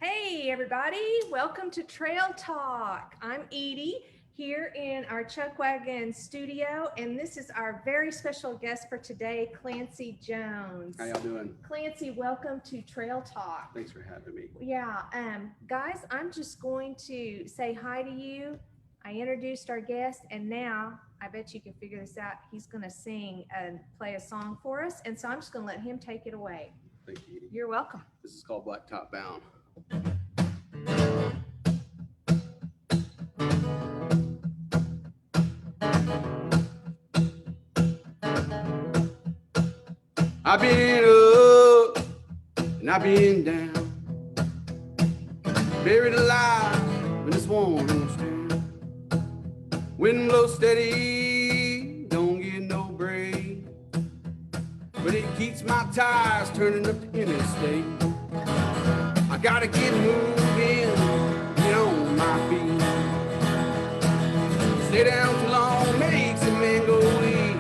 Hey everybody, welcome to Trail Talk. I'm Edie here in our Chuck Wagon studio, and this is our very special guest for today, Clancy Jones. How y'all doing? Clancy, welcome to Trail Talk. Thanks for having me. Yeah, guys, I'm just going to say hi to you. I introduced our guest, and now I bet you can figure this out. He's going to sing and play a song for us, and so I'm just going to let him take it away. Thank you, Edie. You're welcome. This is called Blacktop Bound. I've been up and I've been down, buried alive in this warm stand. Wind blows steady, don't get no break, but it keeps my tires turning up the interstate. I gotta get moving, get on my feet. Stay down too long makes a man go weak.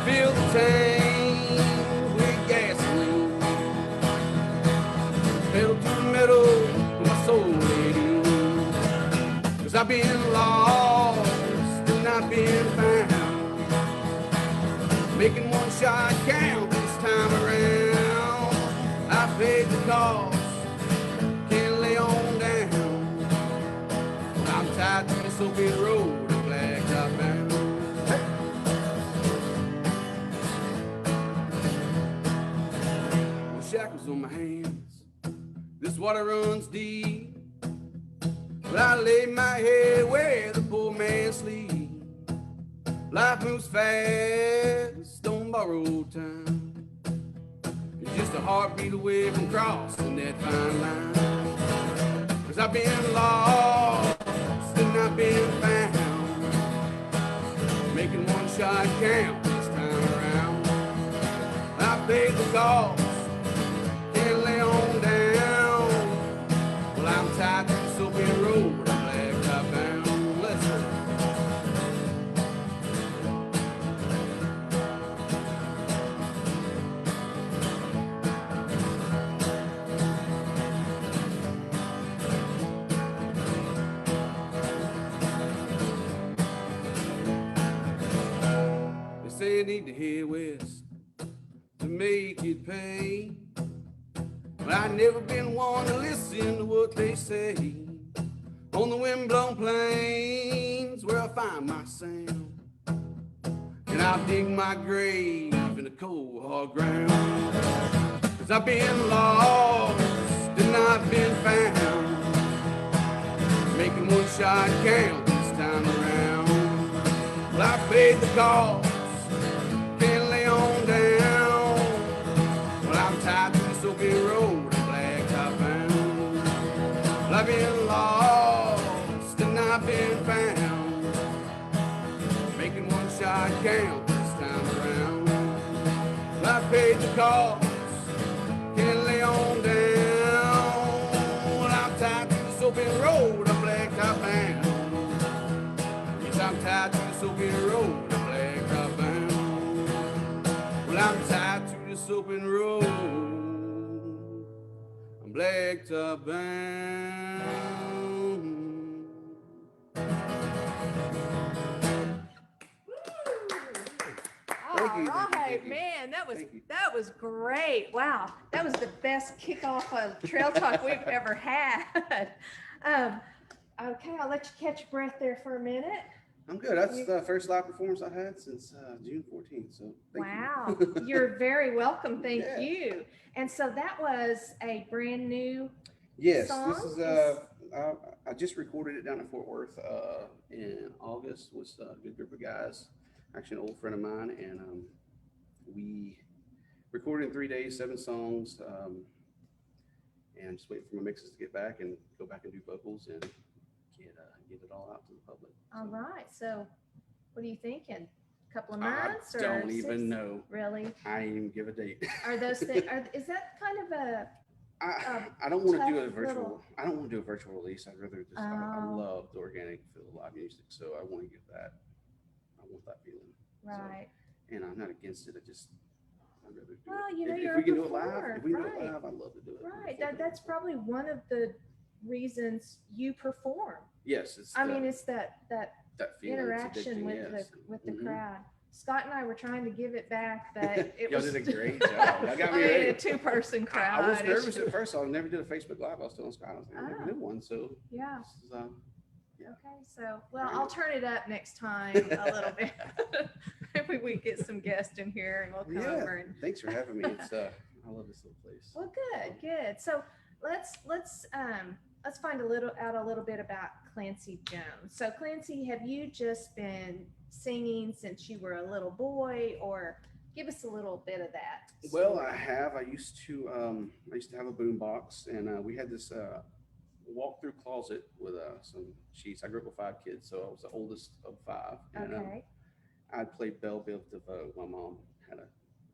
Fill the tank with gasoline, pedal to the metal with my soul lady. Cause I've been lost and I've been found, making one shot count this time around. I paid the cost, can't lay on down. I'm tied to this open road, I'm blacktop bound. With shackles on my hands, this water runs deep, but I lay my head where the poor man sleeps. Life moves fast, don't borrow time. It's just a heartbeat away from crossing that fine line. Cause I've been lost and I've been found, making one shot count this time around. I paid the cost, can't lay on down. Well, I'm tied to this open road, I'm blacktop bound. Let's go. Say I need to head west to make it pay, but I never been one to listen to what they say. On the windblown plains where I find my sound, and I'll dig my grave in the cold hard ground. Cause I've been lost and I've been found, making one shot count this time around. Well, I paid the cost, can't lay on down. Well, I'm tied to this open road, I'm blacktop bound. Well, I've been lost and I've been found, making one shot count this time around. Well, I paid the cost, can't lay on down. Well, I'm tied to this open road, I'm blacktop bound. Yes, I'm tied to this open road, I'm blacktop bound. Well, I'm tied to this open road, I'm blacktop bound. All you, right, thank you. man, that Thank you. was great. Wow, that was the best kickoff of Trail Talk we've ever had. Okay, I'll let you catch your breath there for a minute. I'm good. That's the first live performance I've had since June 14th. So thank Wow, you. you're very welcome. Thank Yeah. you. And so that was a brand new Yes, song? this is I just recorded it down in Fort Worth in August with a good group of guys, actually an old friend of mine, and we recorded in 3 days, 7 songs, and just waiting for my mixes to get back and go back and do vocals and get it all out to the public. All right. So what are you thinking? A couple of I months or don't even 6? know. Really? I ain't even give a date. Are those things, is that kind of a, I don't want to do a tough virtual. little- I don't want to do a virtual release. I'd rather just. I Oh. love the organic feel of live music, so I want to get that. I want that feeling. right? And I'm not against it. I just. I'd rather do Well, it. you know, if you're we a can do it performer, live, if we can do right. it live, I'd love to do it. Right. That's probably one of the reasons you perform. Yes, it's I mean, it's that that feeling. It's interaction addicting. Yes. with the crowd. Scott and I were trying to give it back, but it Y'all was did a great job. Y'all got I me mean, ready. a two-person crowd. I was nervous at first. I never did a Facebook Live. I was telling Scott, I was like, I never Oh. did one. So Yeah. this is, yeah. Okay, so well, I'll turn it up next time a little bit. Maybe we get some guests in here and we'll come over and. Thanks for having me. It's I love this little place. Well, good. So let's find out a little bit about Clancy Jones. So Clancy, have you just been singing since you were a little boy, or give us a little bit of that story? Well, I have. I used to have a boom box, and we had this walk-through closet with some sheets. I grew up with 5 kids, so I was the oldest of 5. And, Okay. I'd play Belle Biv DeVoe. My mom had a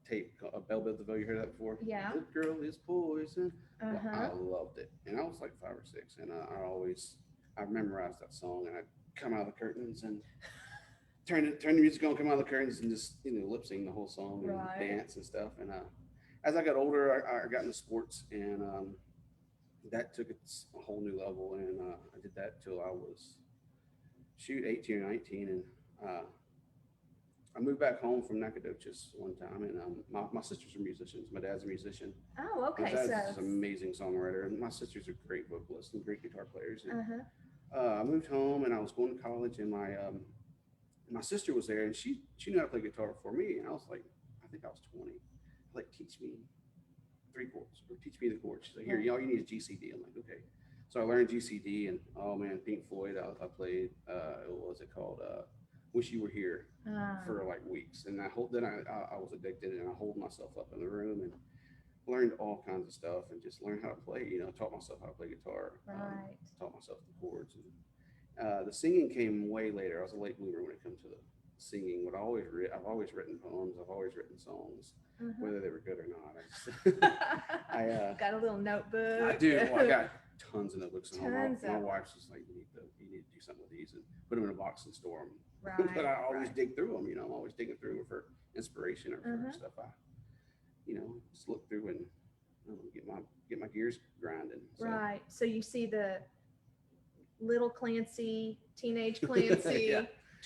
tape called Belle Biv DeVoe. You heard that before? Yeah. The girl is poison. Uh-huh. I loved it, and I was like 5 or 6, and I memorized that song, and I'd come out of the curtains and turn the music on, come out of the curtains, and just lip sing the whole song and dance and stuff. And as I got older, I got into sports, and that took it a whole new level, and I did that till I was 18 or 19, and I moved back home from Nacogdoches one time, and my sisters are musicians. My dad's a musician. Oh, okay. My dad's an amazing songwriter, and my sisters are great vocalists and great guitar players. And, I moved home, and I was going to college, and my sister was there, and she knew how to play guitar before me, and I was like, I think I was 20. Like, teach me 3 chords, or teach me the chords. She's like, here, all you need is GCD. I'm like, okay. So I learned GCD, and oh man, Pink Floyd. I played. What was it called? Wish You Were Here for like weeks, and I was addicted, and I holed myself up in the room and learned all kinds of stuff, and just learned how to play. Taught myself how to play guitar. Right. Taught myself the chords. And, the singing came way later. I was a late bloomer when it comes to the singing. I've always written poems. I've always written songs, whether they were good or not. I got a little notebook. I do. Well, I got tons of notebooks at home. Tons My of wife's just like, you need to do something with these and put them in a box and store them. Right. But I always dig through them. I'm always digging through them for inspiration or for stuff. I, just look through and get my gears grinding. So. Right. So you see the little Clancy, teenage Clancy,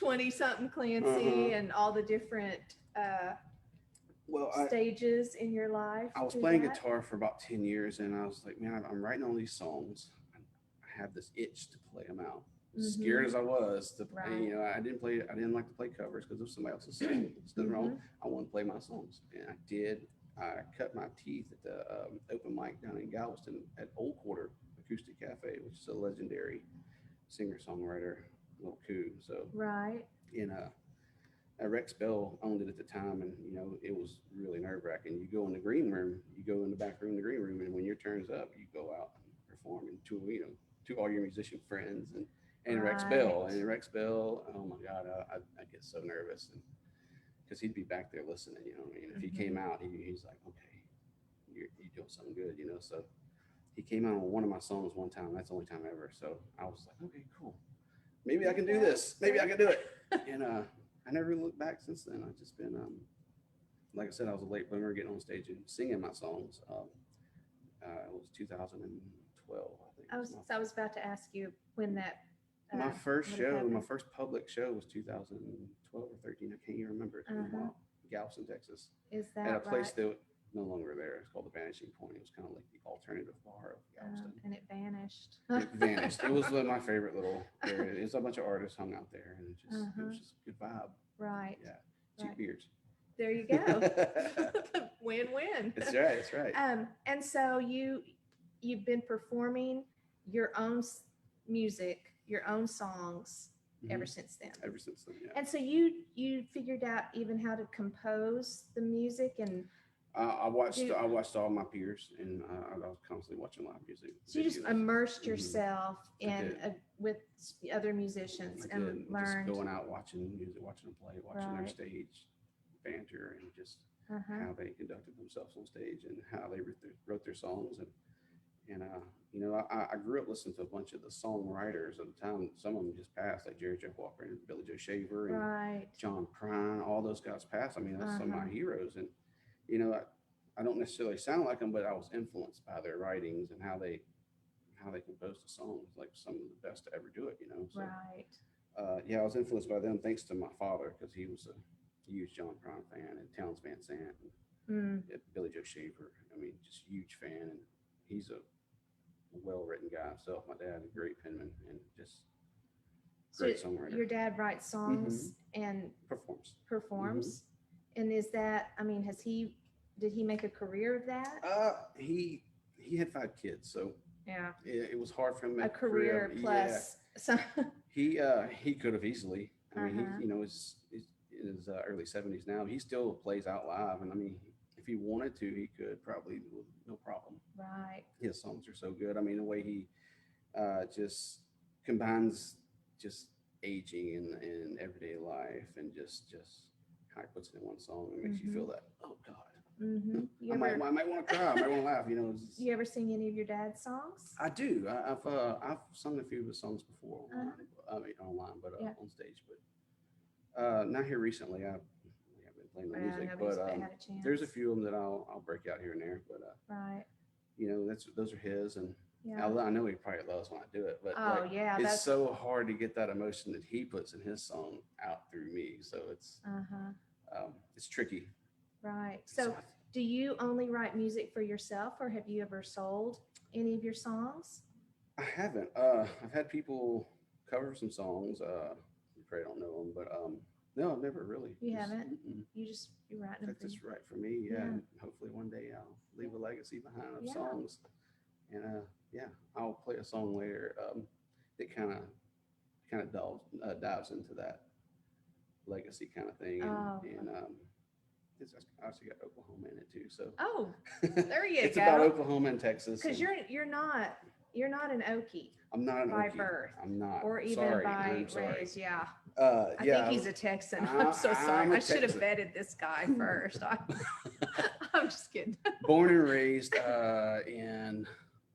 20-something Clancy, and all the different stages in your life. I was playing guitar for about 10 years, and I was like, man, I'm writing all these songs. I have this itch to play them out. Scared as I was to play, I didn't like to play covers because of somebody else's song. There's nothing wrong. I want to play my songs, and I did. I cut my teeth at the open mic down in Galveston at Old Quarter Acoustic Cafe, which is a legendary singer-songwriter, little coup. So Rex Bell owned it at the time, and it was really nerve-wracking. You go in the green room, you go in the back room, the green room, and when your turn's up, you go out and perform and to all your musician friends and Rex Bell. And Rex Bell, oh my God, I get so nervous, and because he'd be back there listening. If he came out, he's like, okay, you're doing something good, So he came out on one of my songs one time. That's the only time ever. So I was like, okay, cool. Maybe I can do this. Maybe I can do it. And I never looked back since then. I've just been, like I said, I was a late bloomer getting on stage and singing my songs. It was 2012, I think. I was about to ask you when that. My first public show was 2012 or 13. I can't even remember. It's been a while. Galveston, Texas. Is that at a place that no longer there. It's called the Vanishing Point. It was kind of like the alternative bar of Galveston. And it vanished. It vanished. It was my favorite little area. It was a bunch of artists hung out there, and it was just a good vibe. Right. Yeah. Cheap beers. There you go. Win-win. That's right. That's right. And so you've been performing your own music, your own songs ever since then. Ever since then, yeah. And so you figured out even how to compose the music, and I watched all my peers, and I was constantly watching live music. So you just immersed yourself in with other musicians and learned. Just going out watching music, watching them play, watching their stage banter, and just how they conducted themselves on stage and how they wrote their songs. And I grew up listening to a bunch of the songwriters of the time. Some of them just passed, like Jerry Jeff Walker and Billy Joe Shaver and John Prine. All those guys passed. I mean, that's some of my heroes. And I don't necessarily sound like them, but I was influenced by their writings and how they compose the songs, like some of the best to ever do it, you know. So Right. yeah, I was influenced by them thanks to my father because he was a huge John Prine fan and Towns Van Sant and Mm. Billy Joe Shaver. I mean, just huge fan, and he's a well-written guy himself. My dad, a great penman and just So great songwriter. your dad writes Hmm. songs and Performs. Hmm. performs, and is that? I mean, did he make a career of that? He had 5 kids, so Yeah, it was hard for him to a make a career. career Yeah, plus some. he could have easily. I mean, Uh-huh. he's in his early 70s now. He still plays out live, and I mean, if he wanted to, he could probably with no problem. Right. His songs are so good. I mean, the way he just combines just aging and everyday life, and just how he puts it in one song, and makes you Mm-hmm. feel that. Oh God, Mm-hmm. You I ever might want to cry. I might want to laugh. You know, you ever sing any of your dad's songs? I do. I've sung a few of his songs before online. Uh-huh. I mean, online, but Yeah. on stage. But not here recently. We have been playing no Yeah, music, nobody's but had a there's a chance. few of them that I'll break out here and there. But Right. you know, those are his, and Yeah. I know he probably loves when I do it. But Oh like, yeah, it's that's so hard to get that emotion that he puts in his song out through me. So uh-huh. it's tricky. Right. So So do you only write music for yourself or have you ever sold any of your songs? I haven't. I've had people cover some songs. You probably don't know them, but no, I've never really. You Just, haven't? mm-mm. You're writing them That's for you. just right for me. Yeah, Yeah. and hopefully one day I'll leave a legacy behind of Yeah. songs. And yeah, I'll play a song later that kind of dives into that legacy kind of thing, Oh. and it's actually got Oklahoma in it too. So Oh, there you it's about go. Oklahoma and Texas. Because And you're not an Okie I'm not an by Okie. birth I'm not. or even Sorry. by I'm sorry. raise. Yeah. I Yeah, think he's a Texan. I, I'm so sorry. I'm a I should have Texan. vetted this guy first. I'm just kidding. Born and raised I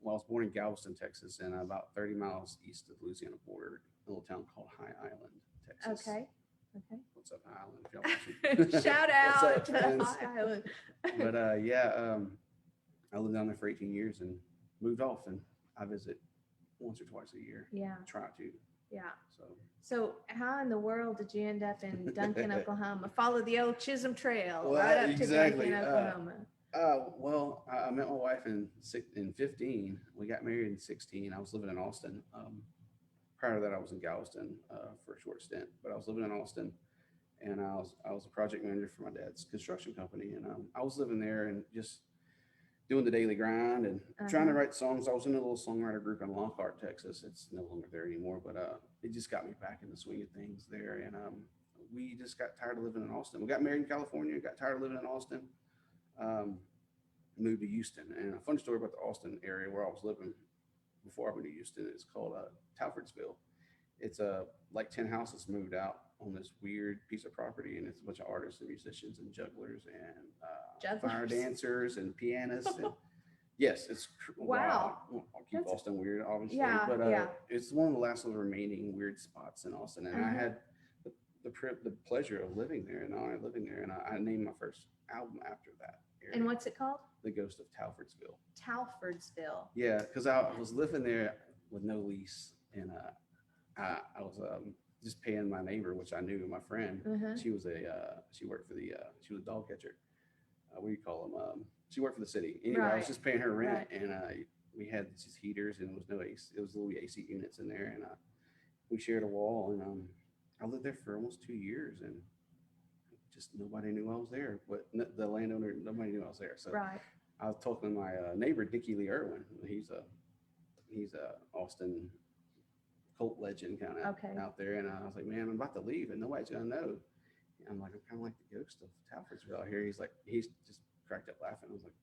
was born in Galveston, Texas, and about 30 miles east of the Louisiana border, a little town called High Island, Texas. Okay. Okay. What's up, High Island? If y'all watching. Shout What's out up, to friends? High Island. But yeah, I lived down there for 18 years and moved off, and I visit once or twice a year. Yeah. Try to. Yeah. So So how in the world did you end up in Duncan, Oklahoma? Follow the old Chisholm Trail Well, right up exactly. to Duncan, Oklahoma. Well, I met my wife in 15. We got married in 16. I was living in Austin. Prior to that, I was in Galveston for a short stint, but I was living in Austin, and I was a project manager for my dad's construction company, and I was living there and just doing the daily grind and trying to write songs. I was in a little songwriter group in Lockhart, Texas. It's no longer there anymore, but it just got me back in the swing of things there, and we just got tired of living in Austin. We got married in California, got tired of living in Austin. Moved to Houston. And a fun story about the Austin area where I was living before I went to Houston is called Talfordsville. It's like 10 houses moved out on this weird piece of property, and it's a bunch of artists and musicians and jugglers and fire dancers and pianists. And yes, it's Wow. I'll keep Austin weird, obviously, Yeah, but yeah. it's one of the last little remaining weird spots in Austin, and I had the pleasure of living there and the honor of living there, and I named my first album after that area. And what's it called? The Ghost of Talfordsville. Talfordsville. Yeah, because I was living there with no lease, and I was just paying my neighbor, which I knew, my friend. She was she worked for she was a dog catcher. What do you call them? She worked for the city. Anyway, I was just paying her rent, and we had just heaters, and there was no AC. It was little AC units in there, and we shared a wall, and I lived there for almost 2 years, and just nobody knew I was there. But the landowner, nobody knew I was there. So I was talking to my neighbor, Dickie Lee Irwin. He's a Austin cult legend kind of out there, and I was like, man, I'm about to leave, and nobody's gonna know. And I'm like, I'm kind of like the ghost of Talfordsville out here. He's just cracked up laughing. I was like,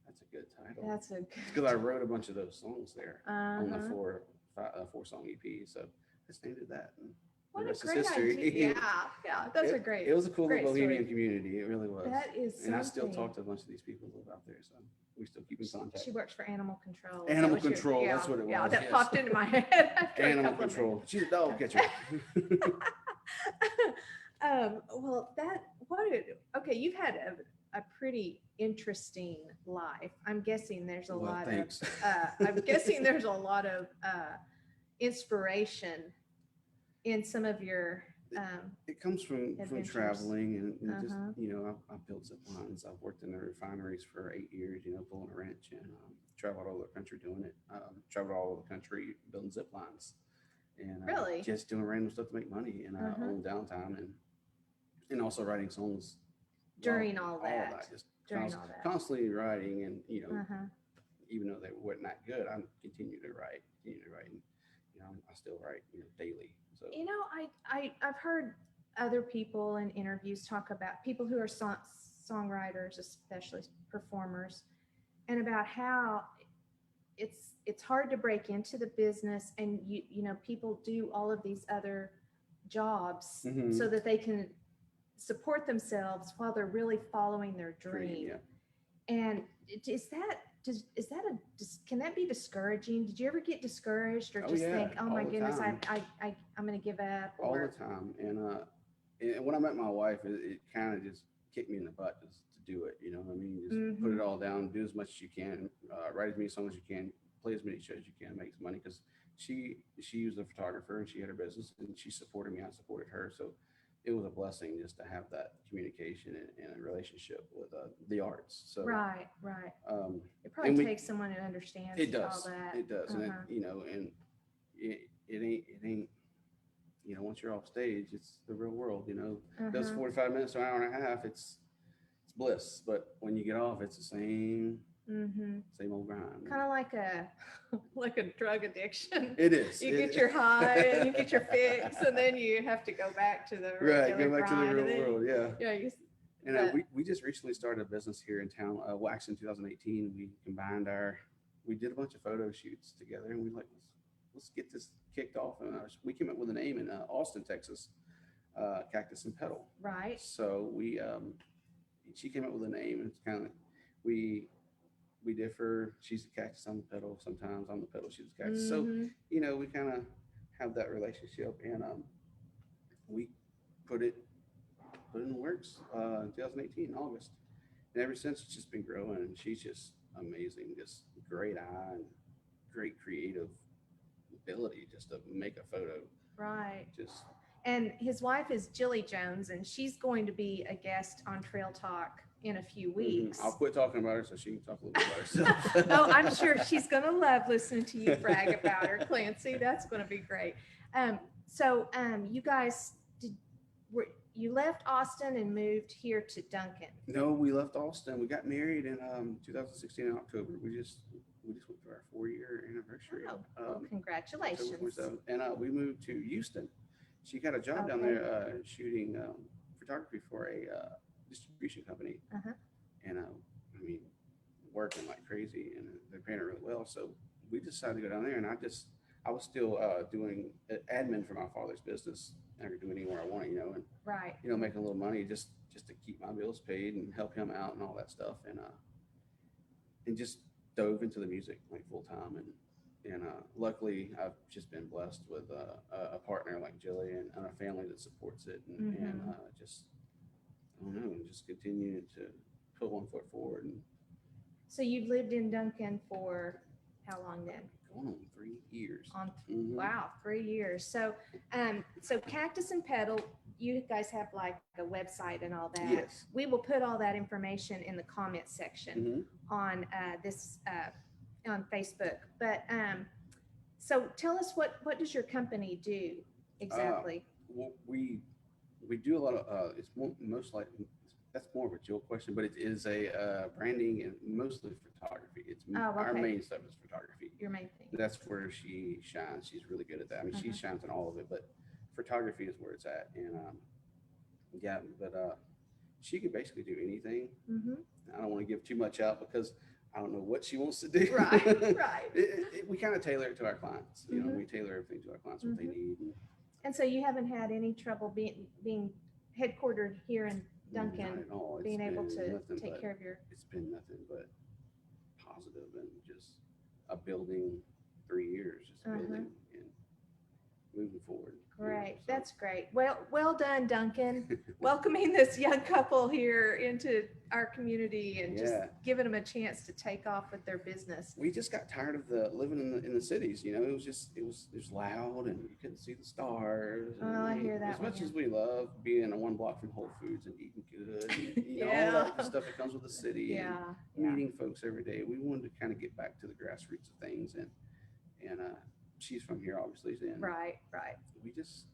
that's a good title. That's because I wrote a bunch of those songs there on the four song EP. So I just named it that. And what the rest a great is history. idea. Yeah, those are great. It was a cool little bohemian story. community. It really was. That is something. And I still talk to a bunch of these people who live out there, so we still keep in contact. She works for Animal Control. Animal Control, that's what it was. Yeah, that popped into my head. Animal Control. She's a dog catcher. Well, okay, you've had a pretty interesting life. I'm guessing there's a Well, lot thanks. of I'm guessing there's a lot of inspiration in some of your It comes from adventures. traveling and just, Uh-huh. you know, I've built zip lines. I've worked in the refineries for 8 years, you know, pulling a wrench, and traveled all over the country doing it. Traveled all over the country building zip lines, and Really? just doing random stuff to make money and Uh-huh. on downtime, and also writing songs During all all of that. that, just During all that. constantly writing, and you know, Uh-huh. even though they weren't that good, I continue to write, and you know, I still write, you know, daily. So You know, I've heard other people in interviews talk about people who are songwriters, especially performers, and about how it's hard to break into the business, and you know people do all of these other jobs Mhm. so that they can support themselves while they're really following their dream. yeah. And is that can that be discouraging? Did you ever get discouraged or Oh just yeah, think, oh all my the goodness, time. I'm going to give up? All the Or time. And when I met my wife, it kind of just kicked me in the butt just to do it. You know what I mean? Just put mm-hmm, it all down, do as much as you can, write as many songs as you can, play as many shows as you can, make some money. Because she was a photographer and she had her business and she supported me. I supported her. So it was a blessing just to have that communication and a relationship with the arts. So right. um, It probably and takes someone who understands it all does, that. it does, and Uh-huh. you know, and it ain't you know, once you're off stage, it's the real world. You know, those Uh-huh. 45 minutes to an hour and a half, it's bliss. But when you get off, it's the Mm-hmm. same old grind. Kind of like a like a drug addiction. It is. You get your high and you get your fix, and then you have to go back to the Right. regular Go back to the grind, and real then world. Yeah. yeah, you, And but we just recently started a business here in town. Well, actually, in 2018, we did a bunch of photo shoots together, and we like let's get this kicked off. And we came up with a name in Austin, Texas, Cactus and Petal. right. So she came up with a name, and it's kind of we we differ. She's the cactus, I'm the petal. Sometimes I'm the petal, she's the cactus. So Mm-hmm. you know, we kind of have that relationship, and we put it in the works in 2018 August, and ever since it's just been growing. And she's just amazing, just great eye and great creative ability just to make a photo. Right. Just And his wife is Jilly Jones, and she's going to be a guest on Trail Talk in a few weeks. I'll quit talking about her so she can talk a little bit about herself. Oh, I'm sure she's going to love listening to you brag about her, Clancy. That's going to be great. You guys you left Austin and moved here to Duncan. No, we left Austin. We got married in 2016 in October. We just went for our 4-year anniversary. Oh, well, October congratulations. 27th. And we moved to Houston. She got a job down Okay. there shooting photography for a distribution company. Uh-huh. And I mean, working like crazy, and they're paying her really well. So we decided to go down there, and I was still doing admin for my father's business. I could do anywhere I wanted, you know, and Right. you know, making a little money just to keep my bills paid and help him out and all that stuff, and just dove into the music like full time, and luckily I've just been blessed with a partner like Jilly, and a family that supports it, and, Mm-hmm. and just I don't know, just continuing to put one foot forward. And So you've lived in Duncan for how long then? going on 3 years. On Wow, 3 years. So Cactus and Petal, you guys have like a website and all that. Yes. We will put all that information in the comment section on this on Facebook. But so tell us what does your company do exactly? Well, we do a lot of it's most like that's more of a Jill question, but it is a branding and mostly photography. It's our Okay. main stuff is photography. Your main thing. That's where she shines. She's really good at that. I mean, she shines in all of it, but photography is where it's at. And yeah, but she could basically do anything. Mm-hmm. I don't want to give too much out because I don't know what she wants to do. Right, right. We kind of tailor it to our clients. You know, Mhm. we tailor everything to our clients, what they need. And so you haven't had any trouble being headquartered here in Duncan, Not at all. being able been to nothing take but- care of your. It's been nothing but positive, and just a building 3 years, just building and moving forward. Great. So That's great. Well done, Duncan. Welcoming this young couple here into our community and just yeah, giving them a chance to take off with their business. we just got tired of the living in the cities. You know, it was loud and you couldn't see the stars. Oh, I hear As that one. much as we love being a one block from Whole Foods and eating good, and, all Yeah. that good stuff that comes with the city and Yeah. Yeah. meeting folks every day, we wanted to kind of get back to the grassroots of things. And she's from here, obviously, and Right. Right. we just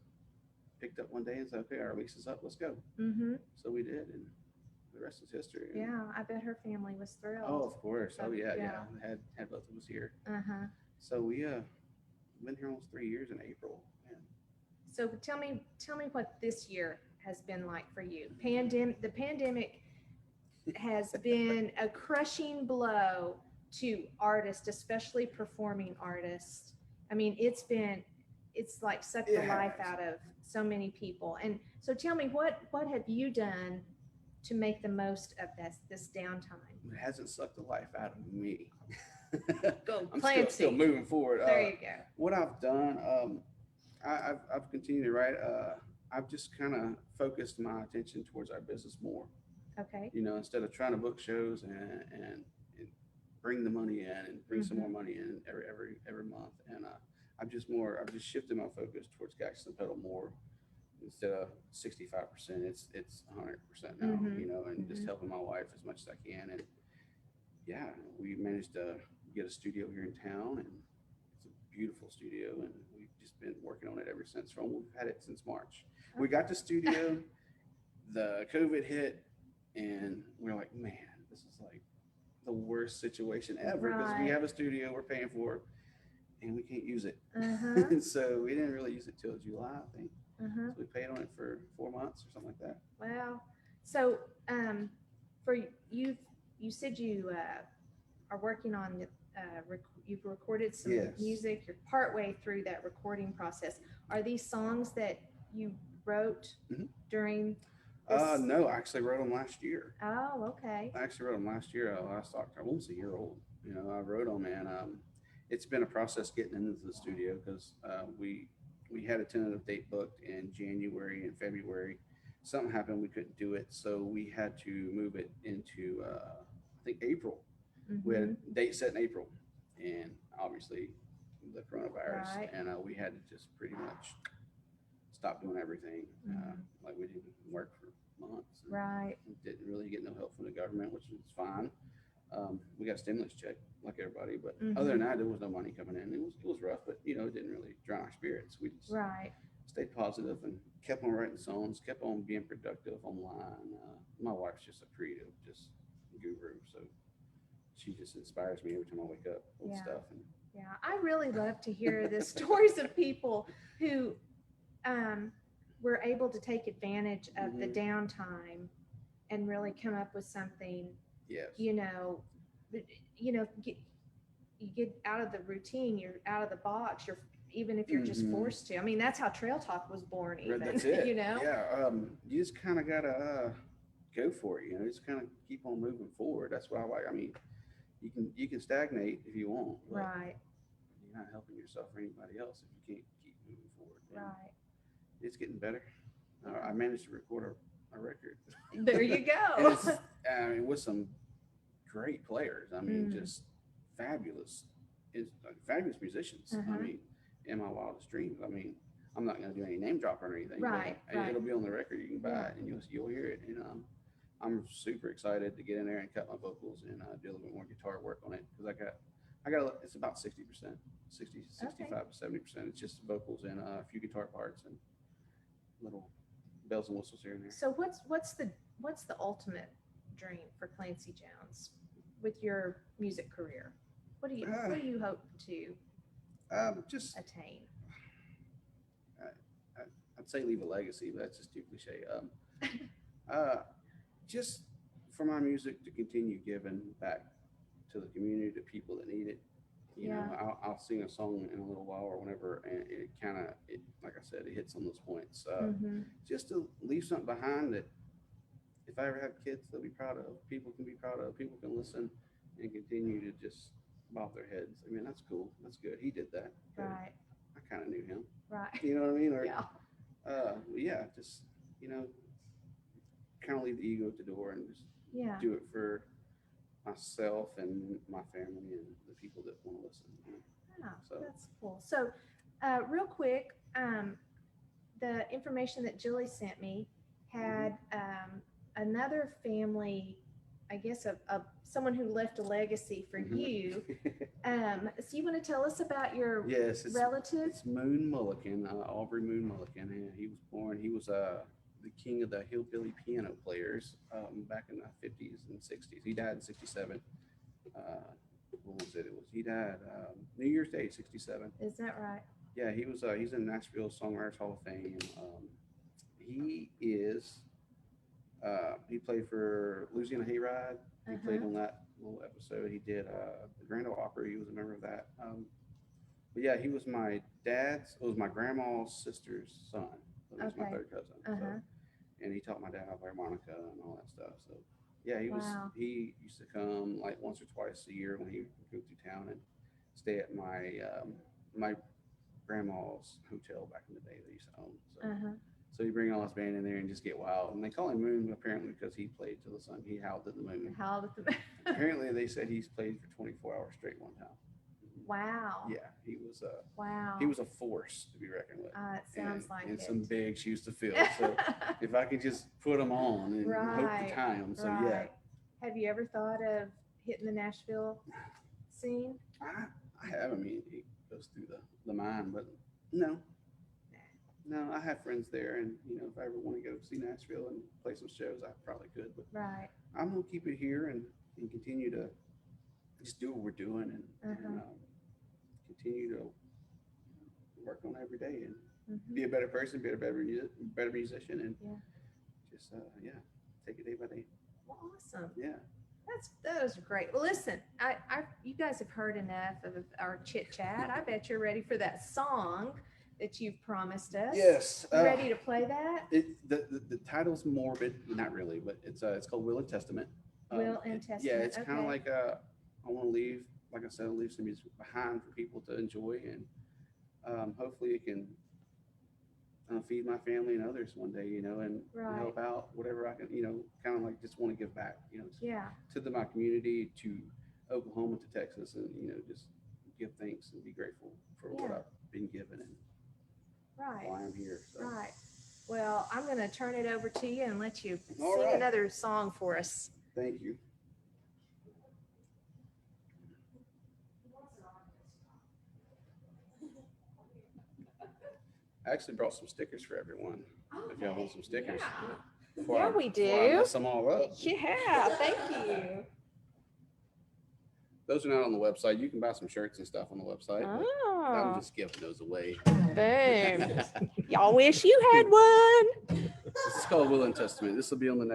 picked up one day and said, okay, our lease is up, let's go. Mm-hmm. So we did, and the rest is history. And, Yeah. I bet her family was oh, thrilled. of course. Oh yeah, Yeah. yeah. Had both of us here. Uh-huh. So we been here almost 3 years in April. And So tell me what this year has been like for you. The pandemic has been a crushing blow to artists, especially performing artists. I mean, it's like sucked the It life has. out of so many people. And so tell me, what have you done to make the most of this downtime? it hasn't sucked the life out of me. Go, I'm Clancy. still moving forward. There you go. What I've done, I've continued to write. I've just kind of focused my attention towards our business more. Okay. You know, instead of trying to book shows and bring the money in and bring some more money in every month. And I've just shifted my focus towards gas and pedal more. Instead of 65%, it's 100% now. Mhm. You know, and just helping my wife as much as I can. And yeah, we managed to get a studio here in town, and it's a beautiful studio, and we've just been working on it ever since. We've had it since March. We got the studio, the COVID hit, and we're like, man, this is like the worst situation ever because we Right. have a studio we're paying for, and we can't use it. Uh-huh. And so we didn't really use it till July, I think. Uh-huh. So we paid on it for 4 months or something like that. Wow. So, for you said you are working on you've recorded some Yes. music. You're partway through that recording process. Are these songs that you wrote Mhm. during this? No, I actually wrote them last year. Oh, okay. I actually wrote them last year, last October, almost a year old. You know, I wrote them, and it's been a process getting into the studio because we had a tentative date booked in January and February. Something happened, we couldn't do it, so we had to move it into I think April. We had Mhm. a date set in April, and obviously the coronavirus, Right. and we had to just pretty much stop doing everything. Like we didn't work for months. And Right. didn't really get no help from the government, which was fine. We got a stimulus check like everybody, but other than that, there was no money coming in. It was rough, but you know, it didn't really drown our spirits. We just Right. stayed positive and kept on writing songs, kept on being productive online. My wife's just a creative, just guru, so she just inspires me every time I wake up with Yeah. stuff. And Yeah, I really love to hear the stories of people who were able to take advantage of the Mhm. downtime and really come up with something. yes, You know, that- you get out of the routine. You're out of the box. You're even if you're just Mhm. forced to. I mean, that's how Trail Talk was born. Even that's it. you know. Yeah, you just kind of gotta go for it. You know, just kind of keep on moving forward. That's what I like. I mean, you can stagnate if you want, but Right. you're not helping yourself or anybody else if you can't keep moving forward. And Right. it's getting better. I managed to record a record. There you And go. it's, I mean, with some great players. I mean, just fabulous, fabulous musicians. I Uh-huh. mean, in my wildest dreams. I mean, I'm not going to do any name drop or anything. Right, But right. it'll be on the record. You can buy Yeah. it and you'll hear it. And I'm super excited to get in there and cut my vocals and do a little bit more guitar work on it because it's about 60%, 60, 65 to 70%. It's just vocals and a few guitar parts and little bells and whistles here and there. So what's the ultimate dream for Clancy Jones with your music career? What do you hope to Just attain? I'd say leave a legacy, but that's just too cliche. Just for my music to continue giving back to the community, to people that need it. You know, I'll sing a song in a little while or whenever, and it kind of, like I said, it hits on those points. Just to leave something behind that if I ever have kids, they'll be proud of. People can be proud of. People can listen and continue to just bob their heads. I mean, that's cool. That's good. He did that. But Right. I kind of knew him. Right. You know what I mean? Or, Yeah. just, kind of leave the ego at the door and just Yeah. do it for myself and my family and the people that want to listen. Wow, So that's cool. So, real quick, the information that Julie sent me had another family, I guess, of someone who left a legacy for you. So you want to tell us about your Yes, relative? it's Moon Mulligan, Aubrey Moon Mulligan. And he was born. He was the king of the hillbilly piano players back in the 50s and 60s. He died in 67. What was it? He died New Year's Day, 67. Is that right? Yeah, he was. He's in Nashville Songwriters Hall of Fame. He is. He played for Louisiana Hayride. He played on that little episode. He did the Grand Ole Opry. He was a member of that. But yeah, he was my dad's. It was my grandma's sister's son. So he's my third cousin. So, and he taught my dad how to play harmonica and all that stuff. So yeah, he was. He used to come like once or twice a year when he would go through town and stay at my grandma's hotel back in the day they used to own. So you bring all his band in there and just get wild. And they call him Moon apparently because he played till the sun. He howled at the moon. Howled at the moon. Apparently they said he's played for 24 hours straight one time. Wow. Yeah, he was wow. He was a force to be reckoned with. It sounds like and it. some big shoes to fill. So if I could just put them on and hope to tie them. So yeah. Have you ever thought of hitting the Nashville scene? I have. I mean, it goes through the mind, but no. No, I have friends there, and if I ever want to go see Nashville and play some shows, I probably could. But I'm gonna keep it here and continue to just do what we're doing and continue to work on every day and be a better person, be a better musician, and just take it day by day. Well, awesome. Yeah. That was great. Well, listen, you guys have heard enough of our chit chat. I bet you're ready for that song that you've promised us. Yes. You ready to play that? The title's morbid, not really, but it's called Will and Testament. Will and Testament. Yeah, it's kind of like I want to leave, like I said, leave some music behind for people to enjoy, and hopefully it can feed my family and others one day, and help out whatever I can, kind of like just want to give back, to my community, to Oklahoma, to Texas, and just give thanks and be grateful for what I've been given and why I'm here. So. Right. Well, I'm going to turn it over to you and let you All sing right. another song for us. Thank you. I actually brought some stickers for everyone. If y'all want some stickers. Yeah, we do. Before I mess them all up. Yeah, thank you. Those are not on the website. You can buy some shirts and stuff on the website. I'm just giving those away. Boom. Y'all wish you had one. This is called Will and Testament. This will be on the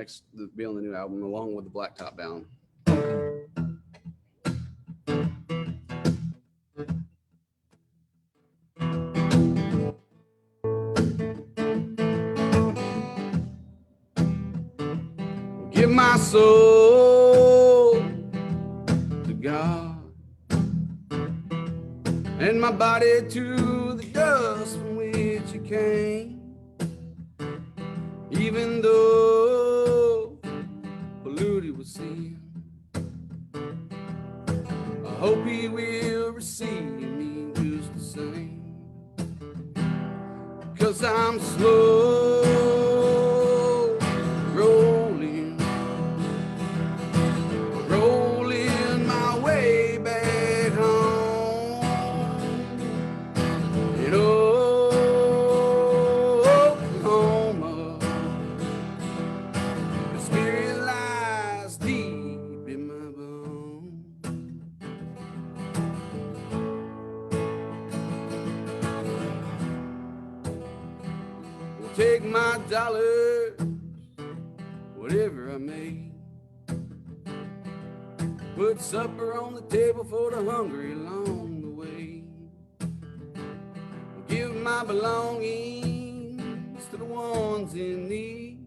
new album along with the Blacktop Down. Give my soul to God and my body to the dust from which it came, even though polluted with sin. I hope he will receive me just the same, 'cause I'm slow rolling my way back home in Oklahoma. The spirit lies deep in my bones. Well, take my dollars, whatever I make. Put supper on the table for the hungry along the way. Give my belongings to the ones in need.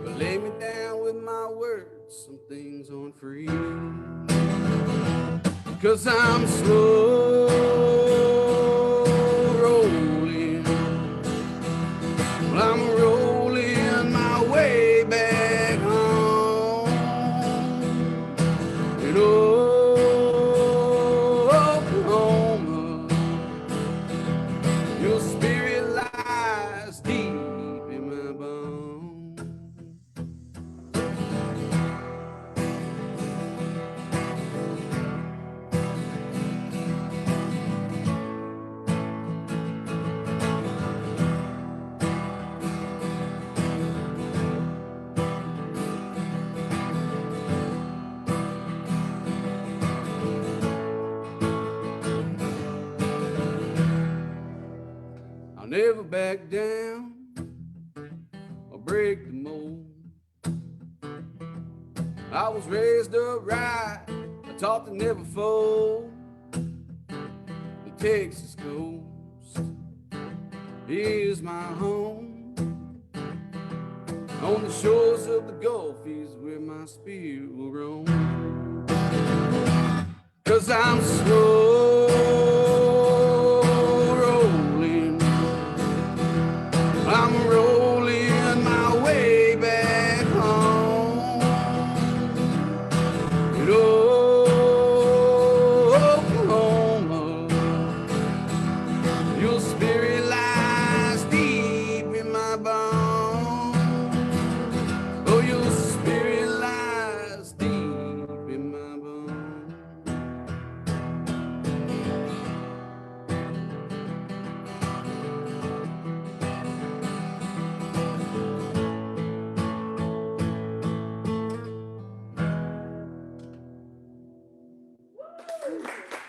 But lay me down with my words, some things aren't free. 'Cause I'm slow in Oklahoma. Your spirit lies deep in my bones. I'll never back down or break the mold. I was raised upright, I taught to never fold. The Texas coast is my home. On the shores of the Gulf is where my spirit will roam. 'Cause I'm slow rolling, I'm rolling my way back home. In Oklahoma, your spirit lies deep in my bones. Oh, your spirit lies deep in my bones.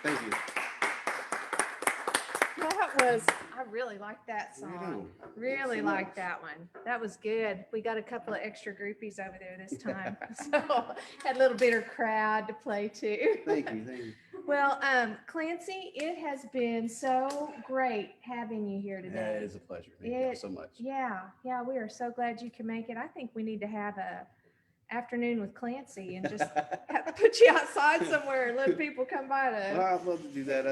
Thank you. That was, I really like that Right song. on. Really so like much. that one. That was good. We got a couple of extra groupies over there this time. So had a little bit of crowd to play to. Thank you, thank you. Well, Clancy, it has been so great having you here Yeah, today. it is a pleasure. Thank you so much. Yeah, we are so glad you can make it. I think we need to have a afternoon with Clancy and just put you outside somewhere and let people come by Well, to. I'd love to do that.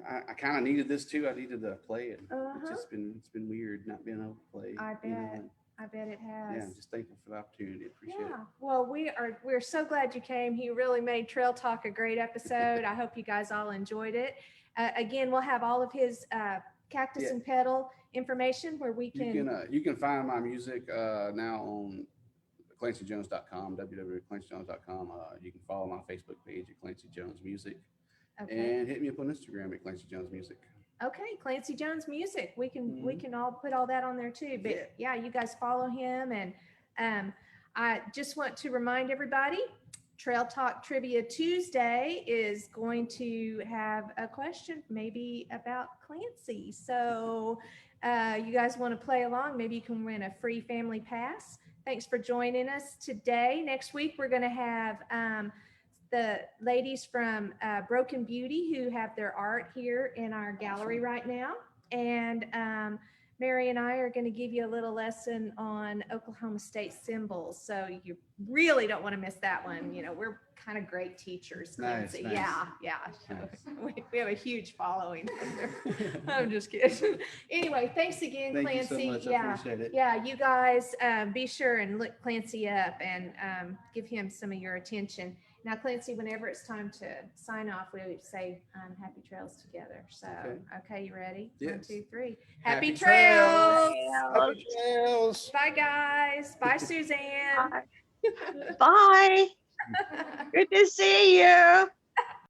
I kind of needed this too. I needed to play it. Uh-huh. It's been weird not being able to play. I you know, bet. and, I bet it has. yeah, I'm just thankful for the opportunity. Appreciate it. Yeah. Well, we're so glad you came. You really made Trail Talk a great episode. I hope you guys all enjoyed it. Again, we'll have all of his Cactus Yeah. and Pedal information where we can. You can find my music now on clancyjones.com, www.clancyjones.com. You can follow my Facebook page at Clancy Jones Music, Okay. and hit me up on Instagram at Clancy Jones Music. Okay, Clancy Jones Music. We can all put all that on there too. But yeah, you guys follow him, and I just want to remind everybody, Trail Talk Trivia Tuesday is going to have a question maybe about Clancy. So you guys want to play along? Maybe you can win a free family pass. Thanks for joining us today. Next week we're going to have the ladies from Broken Beauty who have their art here in our gallery right now. And Mary and I are going to give you a little lesson on Oklahoma State symbols. So you really don't want to miss that one. You know, we're kind of great teachers, Clancy. Nice. Yeah. Nice. We have a huge following. I'm just kidding. Anyway, thanks again, Thank Clancy. you so much. I appreciate it. Yeah, you guys be sure and look Clancy up and give him some of your attention. Now, Clancy, whenever it's time to sign off, we say happy trails together. So, okay, you ready? Yes. 1, 2, 3. Happy Happy trails. Happy trails. Bye, guys. Bye, Suzanne. Bye. Good to see you.